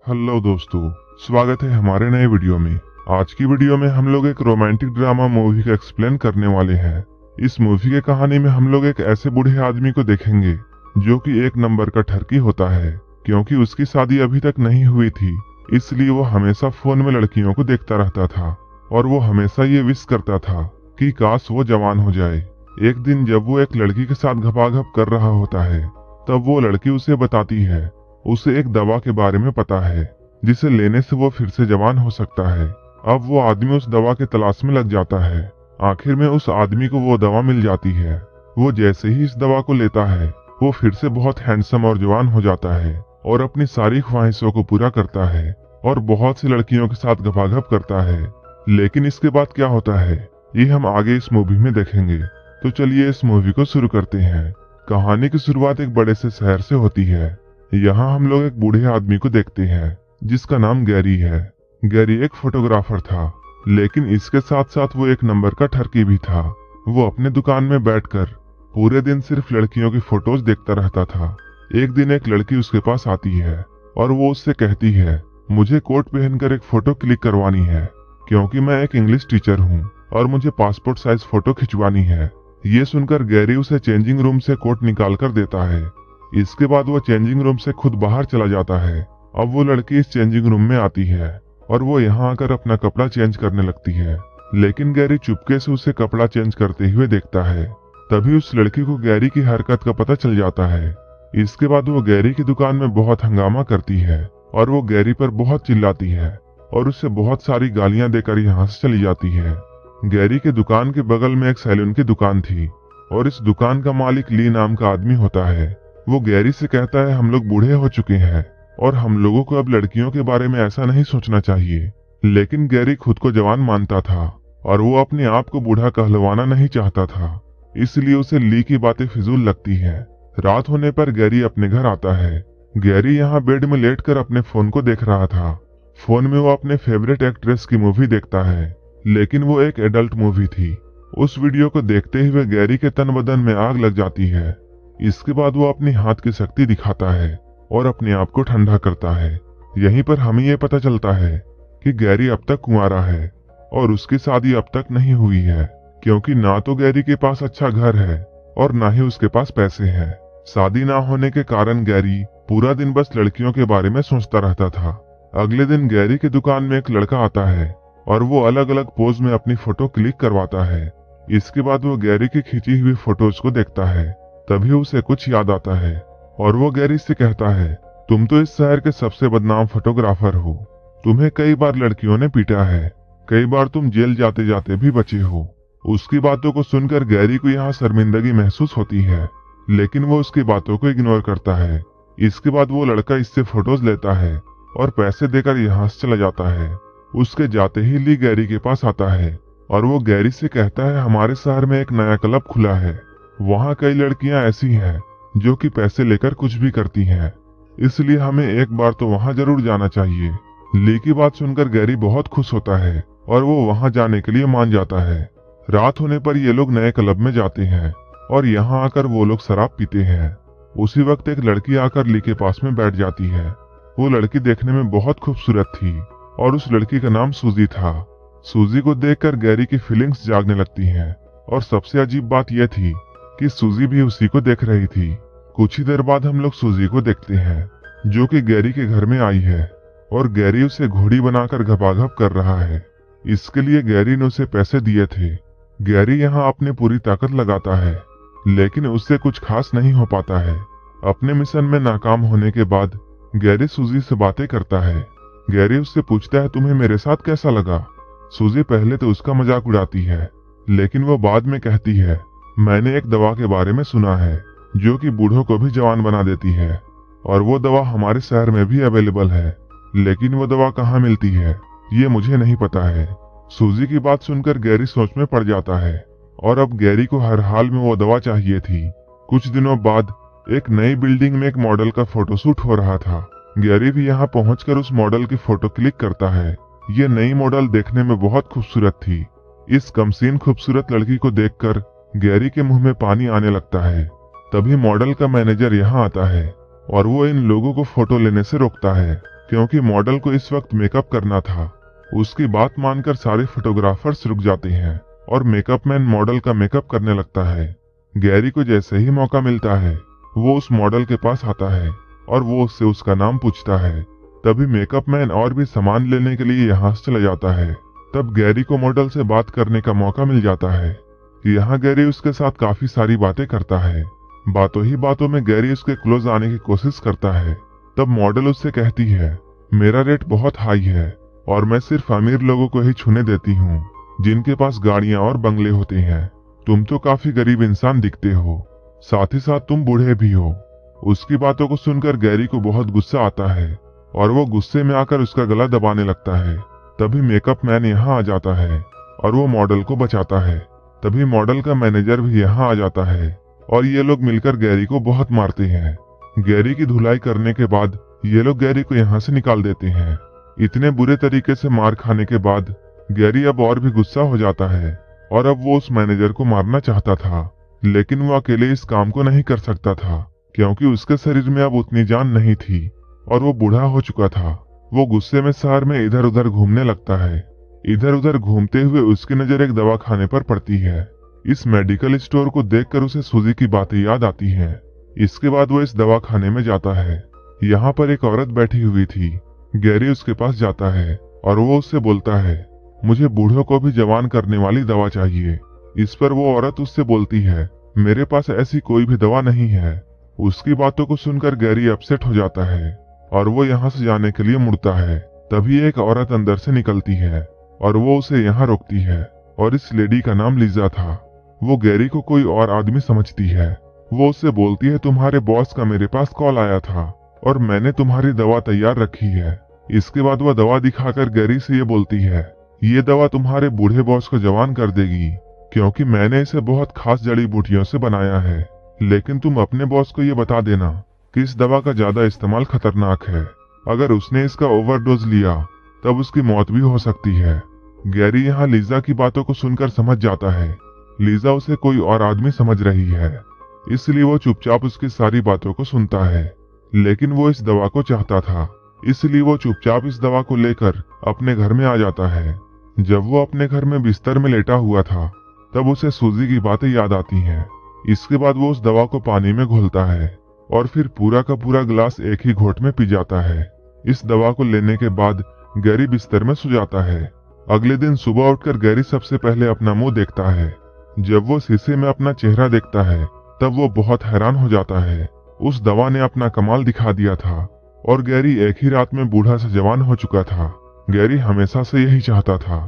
Hello दोस्तों, स्वागत है हमारे नए वीडियो में। आज की वीडियो में हम लोग एक रोमांटिक ड्रामा मूवी का एक्सप्लेन करने वाले हैं। इस मूवी के कहानी में हम लोग एक ऐसे बूढ़े आदमी को देखेंगे जो कि एक नंबर का ठरकी होता है। क्योंकि उसकी शादी अभी तक नहीं हुई थी, इसलिए वो हमेशा फोन में लड़कियों को देखता रहता था और वो हमेशा ये विश करता था कि काश वो जवान हो जाए। एक दिन जब वो एक लड़की के साथ घपाघप कर रहा होता है, तब वो लड़की उसे बताती है उसे एक दवा के बारे में पता है जिसे लेने से वो फिर से जवान हो सकता है। अब वो आदमी उस दवा के तलाश में लग जाता है। आखिर में उस आदमी को वो दवा मिल जाती है। वो जैसे ही इस दवा को लेता है, वो फिर से बहुत हैंडसम और जवान हो जाता है और अपनी सारी ख्वाहिशों को पूरा करता है और बहुत सी लड़कियों के साथ घपाघप करता है। लेकिन इसके बाद क्या होता है, ये हम आगे इस मूवी में देखेंगे। तो चलिए इस मूवी को शुरू करते हैं। कहानी की शुरुआत एक बड़े से शहर से होती है। यहाँ हम लोग एक बूढ़े आदमी को देखते हैं जिसका नाम गैरी है। गैरी एक फोटोग्राफर था, लेकिन इसके साथ साथ वो एक नंबर का ठरकी भी था। वो अपने दुकान में बैठकर पूरे दिन सिर्फ लड़कियों की फोटोज देखता रहता था। एक दिन एक लड़की उसके पास आती है और वो उससे कहती है, मुझे कोट पहनकर एक फोटो क्लिक करवानी है क्योंकि मैं एक इंग्लिश टीचर हूँ और मुझे पासपोर्ट साइज फोटो खिंचवानी है। ये सुनकर गैरी उसे चेंजिंग रूम से कोट निकाल कर देता है। इसके बाद वो चेंजिंग रूम से खुद बाहर चला जाता है। अब वो लड़की इस चेंजिंग रूम में आती है और वो यहाँ आकर अपना कपड़ा चेंज करने लगती है, लेकिन गैरी चुपके से उसे कपड़ा चेंज करते हुए देखता है। तभी उस लड़की को गैरी की हरकत का पता चल जाता है। इसके बाद वो गैरी की दुकान में बहुत हंगामा करती है और वो गैरी पर बहुत चिल्लाती है और उससे बहुत सारी गालियां देकर यहाँ से चली जाती है। गैरी के दुकान के बगल में एक सैलून की दुकान थी और इस दुकान का मालिक ली नाम का आदमी होता है। वो गैरी से कहता है, हम लोग बूढ़े हो चुके हैं और हम लोगों को अब लड़कियों के बारे में ऐसा नहीं सोचना चाहिए। लेकिन गैरी खुद को जवान मानता था और वो अपने आप को बूढ़ा कहलवाना नहीं चाहता था, इसलिए उसे ली की बातें फिजूल लगती है। रात होने पर गैरी अपने घर आता है। गैरी यहाँ बेड में लेटकर अपने फोन को देख रहा था। फोन में वो अपने फेवरेट एक्ट्रेस की मूवी देखता है, लेकिन वो एक एडल्ट मूवी थी। उस वीडियो को देखते हुए गैरी के तन बदन में आग लग जाती है। इसके बाद वो अपनी हाथ की शक्ति दिखाता है और अपने आप को ठंडा करता है। यहीं पर हमें ये पता चलता है कि गैरी अब तक कुंवारा है और उसकी शादी अब तक नहीं हुई है, क्योंकि ना तो गैरी के पास अच्छा घर है और ना ही उसके पास पैसे हैं। शादी ना होने के कारण गैरी पूरा दिन बस लड़कियों के बारे में सोचता रहता था। अगले दिन गैरी की दुकान में एक लड़का आता है और वो अलग अलग पोज में अपनी फोटो क्लिक करवाता है। इसके बाद वो गैरी की खींची हुई फोटोज को देखता है। तभी उसे कुछ याद आता है और वो गैरी से कहता है, तुम तो इस शहर के सबसे बदनाम फोटोग्राफर हो। तुम्हें कई बार लड़कियों ने पीटा है, कई बार तुम जेल जाते जाते भी बचे हो। उसकी बातों को सुनकर गैरी को यहाँ शर्मिंदगी महसूस होती है, लेकिन वो उसकी बातों को इग्नोर करता है। इसके बाद वो लड़का इससे फोटोज लेता है और पैसे देकर यहाँ से चला जाता है। उसके जाते ही ली गैरी के पास आता है और वो गैरी से कहता है, हमारे शहर में एक नया क्लब खुला है। वहाँ कई लड़कियां ऐसी हैं जो कि पैसे लेकर कुछ भी करती हैं, इसलिए हमें एक बार तो वहाँ जरूर जाना चाहिए। ली की बात सुनकर गैरी बहुत खुश होता है और वो वहाँ जाने के लिए मान जाता है। रात होने पर ये लोग नए क्लब में जाते हैं और यहाँ आकर वो लोग शराब पीते हैं। उसी वक्त एक लड़की आकर ली के पास में बैठ जाती है। वो लड़की देखने में बहुत खूबसूरत थी और उस लड़की का नाम सूजी था। सूजी को देखकर गैरी की फीलिंग्स जागने लगती हैं और सबसे अजीब बात यह थी कि सूजी भी उसी को देख रही थी। कुछ ही देर बाद हम लोग सूजी को देखते हैं जो कि गैरी के घर में आई है और गैरी उसे घोड़ी बनाकर घपाघप कर रहा है। इसके लिए गैरी ने उसे पैसे दिए थे। गैरी यहाँ अपनी पूरी ताकत लगाता है, लेकिन उससे कुछ खास नहीं हो पाता है। अपने मिशन में नाकाम होने के बाद गैरी सूजी से बातें करता है। गैरी उससे पूछता है, तुम्हें मेरे साथ कैसा लगा। सूजी पहले तो उसका मजाक उड़ाती है, लेकिन वो बाद में कहती है, मैंने एक दवा के बारे में सुना है जो कि बूढ़ों को भी जवान बना देती है और वो दवा हमारे शहर में भी अवेलेबल है, लेकिन वो दवा कहाँ मिलती है ये मुझे नहीं पता है। सूजी की बात सुनकर गैरी सोच में पड़ जाता है और अब गैरी को हर हाल में वो दवा चाहिए थी। कुछ दिनों बाद एक नई बिल्डिंग में एक मॉडल का फोटोशूट हो रहा था। गैरी भी यहाँ पहुंचकर उस मॉडल की फोटो क्लिक करता है। ये नई मॉडल देखने में बहुत खूबसूरत थी। इस कमसीन खूबसूरत लड़की को देखकर गैरी के मुंह में पानी आने लगता है। तभी मॉडल का मैनेजर यहाँ आता है और वो इन लोगों को फोटो लेने से रोकता है क्योंकि मॉडल को इस वक्त मेकअप करना था। उसकी बात मानकर सारे फोटोग्राफर्स रुक जाते हैं और मेकअप मैन मॉडल का मेकअप करने लगता है। गैरी को जैसे ही मौका मिलता है वो उस मॉडल के पास आता है और वो उससे उसका नाम पूछता है। तभी मेकअप मैन और भी सामान लेने के लिए यहाँ से चला जाता है। तब गैरी को मॉडल से बात करने का मौका मिल जाता है। यहाँ गैरी उसके साथ काफी सारी बातें करता है। बातों ही बातों में गैरी उसके क्लोज आने की कोशिश करता है। तब मॉडल उससे कहती है, मेरा रेट बहुत हाई है और मैं सिर्फ अमीर लोगों को ही छूने देती हूँ, जिनके पास गाड़ियां और बंगले होते हैं। तुम तो काफी गरीब इंसान दिखते हो, साथ ही साथ तुम बूढ़े भी हो। उसकी बातों को सुनकर गैरी को बहुत गुस्सा आता है और वो गुस्से में आकर उसका गला दबाने लगता है। तभी मेकअप मैन यहाँ आ जाता है और वो मॉडल को बचाता है। तभी मॉडल का मैनेजर भी यहाँ आ जाता है और ये लोग मिलकर गैरी को बहुत मारते हैं। गैरी की धुलाई करने के बाद ये लोग गैरी को यहाँ से निकाल देते हैं। इतने बुरे तरीके से मार खाने के बाद गैरी अब और भी गुस्सा हो जाता है और अब वो उस मैनेजर को मारना चाहता था, लेकिन वो अकेले इस काम को नहीं कर सकता था क्योंकि उसके शरीर में अब उतनी जान नहीं थी और वो बूढ़ा हो चुका था। वो गुस्से में शहर में इधर उधर घूमने लगता है। इधर उधर घूमते हुए उसकी नजर एक दवाखाने पर पड़ती है। इस मेडिकल स्टोर को देखकर उसे सूजी की बातें याद आती हैं। इसके बाद वो इस दवाखाने में जाता है। यहाँ पर एक औरत बैठी हुई थी। गैरी उसके पास जाता है और वो उससे बोलता है, मुझे बूढ़ों को भी जवान करने वाली दवा चाहिए। इस पर वो औरत उससे बोलती है, मेरे पास ऐसी कोई भी दवा नहीं है। उसकी बातों को सुनकर गैरी अपसेट हो जाता है और वो यहाँ से जाने के लिए मुड़ता है। तभी एक औरत अंदर से निकलती है और वो उसे यहाँ रोकती है और इस लेडी का नाम लीजा था। वो गैरी को कोई और आदमी समझती है। वो उससे बोलती है, तुम्हारे बॉस का मेरे पास कॉल आया था और मैंने तुम्हारी दवा तैयार रखी है। इसके बाद वह दवा दिखाकर गैरी से ये बोलती है, ये दवा तुम्हारे बूढ़े बॉस को जवान कर देगी क्योंकि मैंने इसे बहुत खास जड़ी बूटियों से बनाया है। लेकिन तुम अपने बॉस को ये बता देना कि इस दवा का ज्यादा इस्तेमाल खतरनाक है। अगर उसने इसका ओवरडोज लिया तब उसकी मौत भी हो सकती है। गैरी यहाँ लीजा की बातों को सुनकर समझ जाता है लीजा उसे कोई और आदमी समझ रही है, इसलिए वो चुपचाप उसकी सारी बातों को सुनता है। लेकिन वो इस दवा को चाहता था, इसलिए वो चुपचाप इस दवा को लेकर अपने घर में आ जाता है। जब वो अपने घर में बिस्तर में लेटा हुआ था तब उसे सूजी की बातें याद आती हैं। इसके बाद वो उस दवा को पानी में घोलता है और फिर पूरा का पूरा गिलास एक ही घोट में पी जाता है। इस दवा को लेने के बाद गैरी बिस्तर में सो जाता है। अगले दिन सुबह उठकर गैरी सबसे पहले अपना मुंह देखता है। जब वो शीशे में अपना चेहरा देखता है तब वो बहुत हैरान हो जाता है। उस दवा ने अपना कमाल दिखा दिया था और गैरी एक ही रात में बूढ़ा से जवान हो चुका था। गैरी हमेशा से यही चाहता था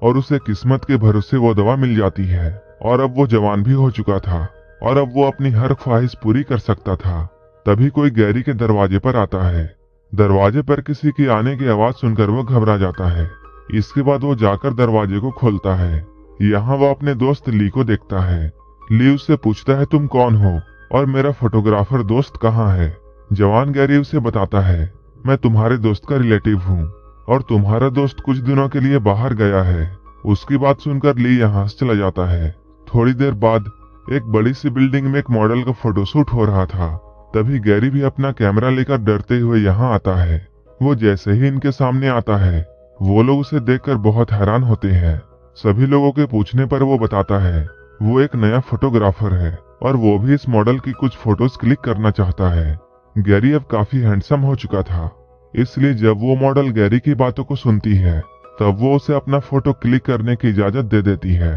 और उसे किस्मत के भरोसे वो दवा मिल जाती है और अब वो जवान भी हो चुका था और अब वो अपनी हर ख्वाहिश पूरी कर सकता था। तभी कोई गैरी के दरवाजे पर आता है। दरवाजे पर किसी की आने की आवाज सुनकर वो घबरा जाता है। इसके बाद वो जाकर दरवाजे को खोलता है। यहाँ वो अपने दोस्त ली को देखता है। ली उससे पूछता है, तुम कौन हो और मेरा फोटोग्राफर दोस्त कहाँ है? जवान गैरी उसे बताता है, मैं तुम्हारे दोस्त का रिलेटिव हूँ और तुम्हारा दोस्त कुछ दिनों के लिए बाहर गया है। उसकी बात सुनकर ली यहाँ से चला जाता है। थोड़ी देर बाद एक बड़ी सी बिल्डिंग में एक मॉडल का फोटोशूट हो रहा था। तभी गैरी भी अपना कैमरा लेकर डरते हुए यहाँ आता है। वो जैसे ही इनके सामने आता है वो लोग उसे देखकर बहुत हैरान होते हैं। सभी लोगों के पूछने पर वो बताता है वो एक नया फोटोग्राफर है और वो भी इस मॉडल की कुछ फोटोज क्लिक करना चाहता है। गैरी अब काफी हैंडसम हो चुका था, इसलिए जब वो मॉडल गैरी की बातों को सुनती है तब वो उसे अपना फोटो क्लिक करने की इजाजत दे देती है।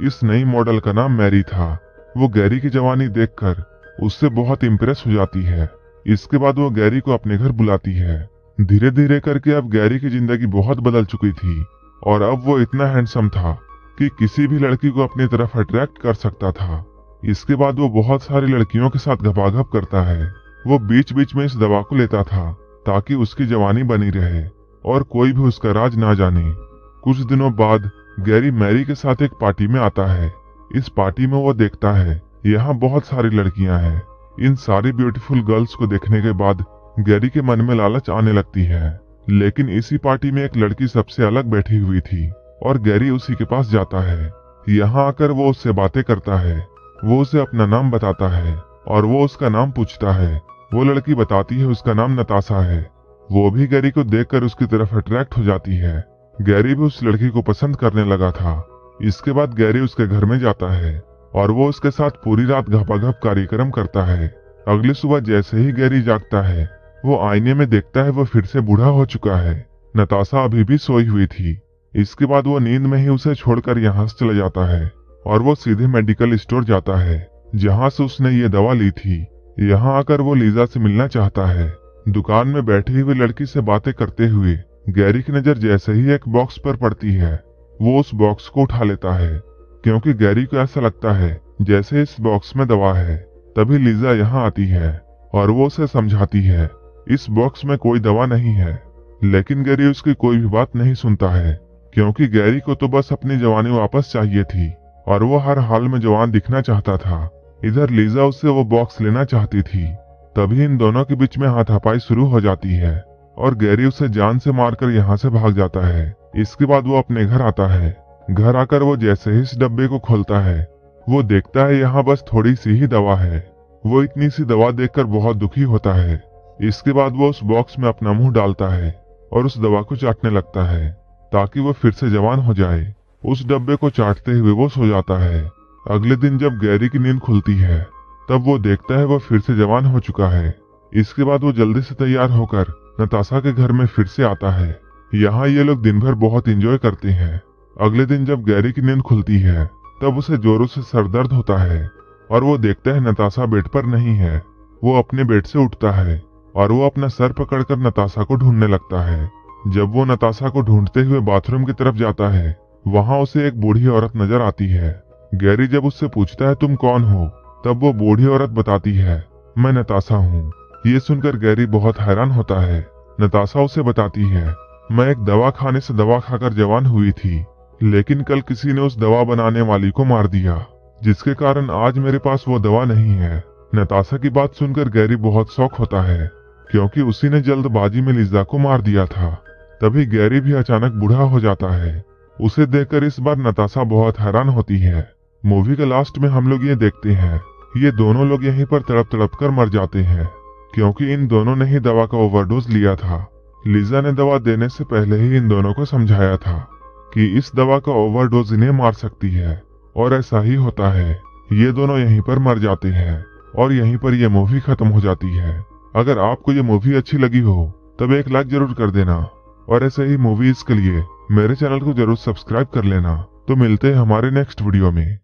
इस नई मॉडल का नाम मैरी था। वो गैरी की जवानी देखकर उससे बहुत इम्प्रेस हो जाती है। इसके बाद वो गैरी को अपने घर बुलाती है। धीरे धीरे करके अब गैरी की जिंदगी बहुत बदल चुकी थी और अब वो इतना हैंडसम था कि किसी भी लड़की को अपनी तरफ अट्रैक्ट कर सकता था। इसके बाद वो बहुत सारी लड़कियों के साथ घपाघप करता है। वो बीच बीच में इस दवा को लेता था ताकि उसकी जवानी बनी रहे और कोई भी उसका राज ना जाने। कुछ दिनों बाद गैरी मैरी के साथ एक पार्टी में आता है। इस पार्टी में वो देखता है यहाँ बहुत सारी लड़कियां हैं। इन सारी ब्यूटीफुल गर्ल्स को देखने के बाद गैरी के मन में लालच आने लगती है। लेकिन इसी पार्टी में एक लड़की सबसे अलग बैठी हुई थी और गैरी उसी के पास जाता है। यहाँ आकर वो उससे बातें करता है। वो उसे अपना नाम बताता है और वो उसका नाम पूछता है। वो लड़की बताती है उसका नाम नताशा है। वो भी गैरी को देखकर उसकी तरफ अट्रैक्ट हो जाती है। गैरी भी उस लड़की को पसंद करने लगा था। इसके बाद गैरी उसके घर में जाता है और वो उसके साथ पूरी रात घपाघप कार्यक्रम करता है। अगली सुबह जैसे ही गैरी जागता है, वो आईने में देखता है वो फिर से बूढ़ा हो चुका है। नताशा अभी भी सोई हुई थी। इसके बाद वो नींद में ही उसे छोड़कर यहाँ से चला जाता है और वो सीधे मेडिकल स्टोर जाता है जहाँ से उसने ये दवा ली थी। यहाँ आकर वो लीजा से मिलना चाहता है। दुकान में बैठी हुई लड़की से बातें करते हुए गैरी की नजर जैसे ही एक बॉक्स पर पड़ती है, वो उस बॉक्स को उठा लेता है क्योंकि गैरी को ऐसा लगता है जैसे इस बॉक्स में दवा है। तभी लीजा यहाँ आती है और वो उसे समझाती है इस बॉक्स में कोई दवा नहीं है। लेकिन गैरी उसकी कोई भी बात नहीं सुनता है क्योंकि गैरी को तो बस अपनी जवानी वापस चाहिए थी और वो हर हाल में जवान दिखना चाहता था। इधर लीजा उससे वो बॉक्स लेना चाहती थी। तभी इन दोनों के बीच में हाथापाई शुरू हो जाती है और गैरी उसे जान से मारकर यहाँ से भाग जाता है। इसके बाद वो अपने घर आता है। घर आकर वो जैसे ही इस डब्बे को खोलता है, वो देखता है यहाँ बस थोड़ी सी ही दवा है। वो इतनी सी दवा देखकर बहुत दुखी होता है। इसके बाद वो उस बॉक्स में अपना मुंह डालता है और उस दवा को चाटने लगता है ताकि वो फिर से जवान हो जाए। उस डब्बे को चाटते हुए वो सो जाता है। अगले दिन जब गैरी की नींद खुलती है, तब वो देखता है वो फिर से जवान हो चुका है। इसके बाद वो जल्दी से तैयार होकर नताशा के घर में फिर से आता है। यहाँ ये लोग दिन भर बहुत एंजॉय करते हैं। अगले दिन जब गैरी की नींद खुलती है, तब उसे जोरों से सर दर्द होता है और वो देखता है नताशा बेड पर नहीं है। वो अपने बेड से उठता है और वो अपना सर पकड़कर नताशा को ढूंढने लगता है। जब वो नताशा को ढूंढते हुए बाथरूम की तरफ जाता है, वहाँ उसे एक बूढ़ी औरत नजर आती है। गैरी जब उससे पूछता है तुम कौन हो, तब वो बूढ़ी औरत बताती है मैं नताशा हूँ। ये सुनकर गैरी बहुत हैरान होता है। नताशा उसे बताती है मैं एक दवा खाने से दवा खाकर जवान हुई थी, लेकिन कल किसी ने उस दवा बनाने वाली को मार दिया, जिसके कारण आज मेरे पास वो दवा नहीं है। नताशा की बात सुनकर गैरी बहुत शॉक होता है क्योंकि उसी ने जल्दबाजी में लीजा को मार दिया था। तभी गैरी भी अचानक बूढ़ा हो जाता है। उसे देखकर इस बार नताशा बहुत हैरान होती है। मूवी के लास्ट में हम लोग ये देखते हैं ये दोनों लोग यहीं पर तड़प तड़प कर मर जाते हैं क्योंकि इन दोनों ने ही दवा का ओवरडोज लिया था। लीजा ने दवा देने से पहले ही इन दोनों को समझाया था कि इस दवा का ओवरडोज इन्हें मार सकती है और ऐसा ही होता है। ये दोनों यहीं पर मर जाते हैं और यहीं पर यह मूवी खत्म हो जाती है। अगर आपको ये मूवी अच्छी लगी हो तब एक लाइक जरूर कर देना और ऐसे ही मूवीज के लिए मेरे चैनल को जरूर सब्सक्राइब कर लेना। तो मिलते हैं हमारे नेक्स्ट वीडियो में।